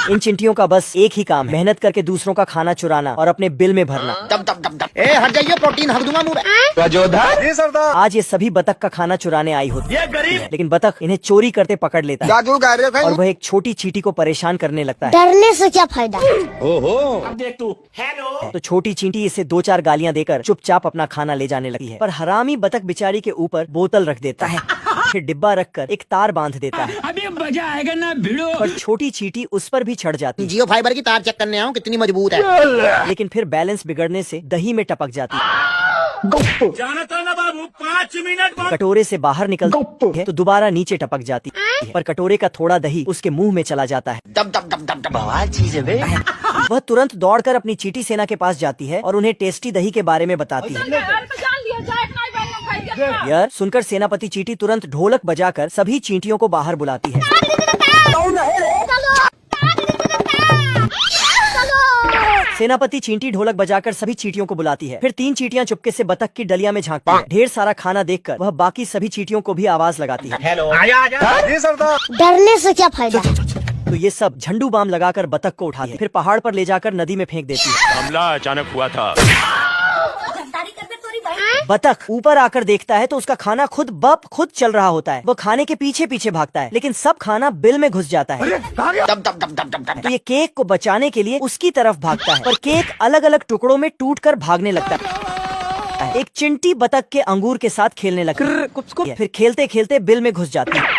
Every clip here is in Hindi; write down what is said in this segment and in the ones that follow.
इन चिंटियों का बस एक ही काम है, मेहनत करके दूसरों का खाना चुराना और अपने बिल में भरना। हट जाइए, प्रोटीन हक दूंगा मुंह में। आज ये सभी बतख का खाना चुराने आई होती है, लेकिन बतख इन्हें चोरी करते पकड़ लेता है और वह एक छोटी चींटी को परेशान करने लगता है। डरने से क्या फायदा। अब देख तू। हेलो। तो छोटी चींटी इसे 2-4 गालियां देकर चुपचाप अपना खाना ले जाने लगती है, पर हरामी बतख बेचारी के ऊपर बोतल रख देता है, फिर डिब्बा रखकर एक तार बांध देता है। अभी मजा आएगा ना भिड़ो। पर छोटी चींटी उस पर भी चढ़ जाती है। जियो फाइबर की तार चेक करने आऊं, कितनी मजबूत है। लेकिन फिर बैलेंस बिगड़ने से दही में टपक जाती है। जाना था ना बाबू, 5 मिनट बाद। कटोरे से बाहर निकलती है तो दोबारा नीचे टपक जाती है, पर कटोरे का थोड़ा दही उसके मुंह में चला जाता है। दब दब दब दब दब बवाल चीज है बे। वह तुरंत दौड़कर अपनी चींटी सेना के पास जाती है और उन्हें टेस्टी दही के बारे में बताती है। यार सुनकर सेनापति चींटी तुरंत ढोलक बजाकर सभी चींटियों को बाहर बुलाती है। सेनापति चींटी ढोलक बजाकर सभी चींटियों को बुलाती है। फिर 3 चींटियां चुपके से बतख की डलिया में झांकती हैं। ढेर सारा खाना देखकर वह बाकी सभी चींटियों को भी आवाज लगाती है। हेलो। आजा। जी सरदार। डरने से क्या फायदा। तो ये सब झंडू बाम लगाकर बतख को उठाती है, फिर पहाड़ पर ले जाकर नदी में फेंक देती है। हमला अचानक हुआ था। बतख ऊपर आकर देखता है तो उसका खाना खुद चल रहा होता है। वो खाने के पीछे पीछे भागता है, लेकिन सब खाना बिल में घुस जाता है। दब दब दब दब दब। तो ये केक को बचाने के लिए उसकी तरफ भागता है, पर केक अलग अलग टुकड़ों में टूटकर भागने लगता है। एक चिंटी बतख के अंगूर के साथ खेलने लगती है, फिर खेलते खेलते बिल में घुस जाती है।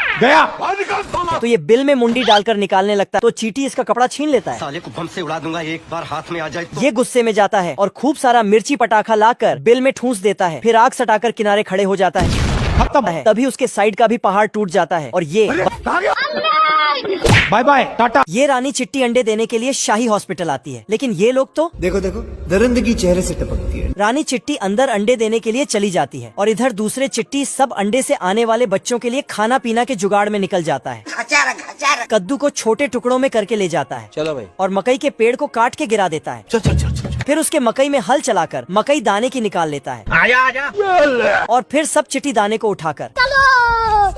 तो ये बिल में मुंडी डालकर निकालने लगता है, तो चींटी इसका कपड़ा छीन लेता है। साले को बम से उड़ा दूंगा, एक बार हाथ में आ जाए तो। ये गुस्से में जाता है और खूब सारा मिर्ची पटाखा लाकर बिल में ठूंस देता है, फिर आग सटाकर किनारे खड़े हो जाता है। तभी उसके साइड का भी पहाड़ टूट जाता है और ये बाय बाय टाटा। ये रानी चिट्टी अंडे देने के लिए शाही हॉस्पिटल आती है, लेकिन ये लोग तो देखो देखो दरिंदगी चेहरे से टपकती है। रानी चिट्टी अंदर अंडे देने के लिए चली जाती है और इधर दूसरे चिट्टी सब अंडे से आने वाले बच्चों के लिए खाना पीना के जुगाड़ में निकल जाता है। कद्दू को छोटे टुकड़ों में करके ले जाता है। चलो भाई। और मकई के पेड़ को काट के गिरा देता है। फिर उसके मकई में हल चलाकर मकई दाने की निकाल लेता है। आजा। और फिर सब चिट्टी दाने को उठाकर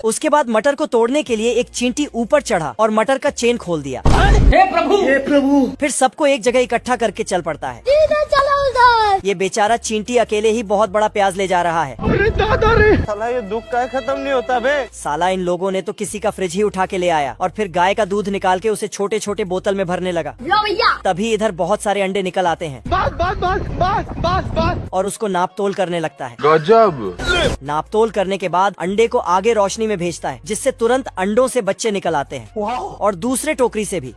उसके बाद मटर को तोड़ने के लिए एक चींटी ऊपर चढ़ा और मटर का चेन खोल दिया। हे प्रभु। फिर सबको एक जगह इकट्ठा करके चल पड़ता है। चलो उधर। ये बेचारा चींटी अकेले ही बहुत बड़ा प्याज ले जा रहा है। साला ये दुख का खत्म नहीं होता बे। साला इन लोगों ने तो किसी का फ्रिज ही उठा के ले आया और फिर गाय का दूध निकाल के उसे छोटे छोटे बोतल में भरने लगा। लो भैया। तभी इधर बहुत सारे अंडे निकल आते हैं और उसको नाप तोल करने लगता है। गजब। नाप तोल करने के बाद अंडे को आगे रोशनी में भेजता है, जिससे तुरंत अंडों से बच्चे निकल आते हैं और दूसरे टोकरी से भी।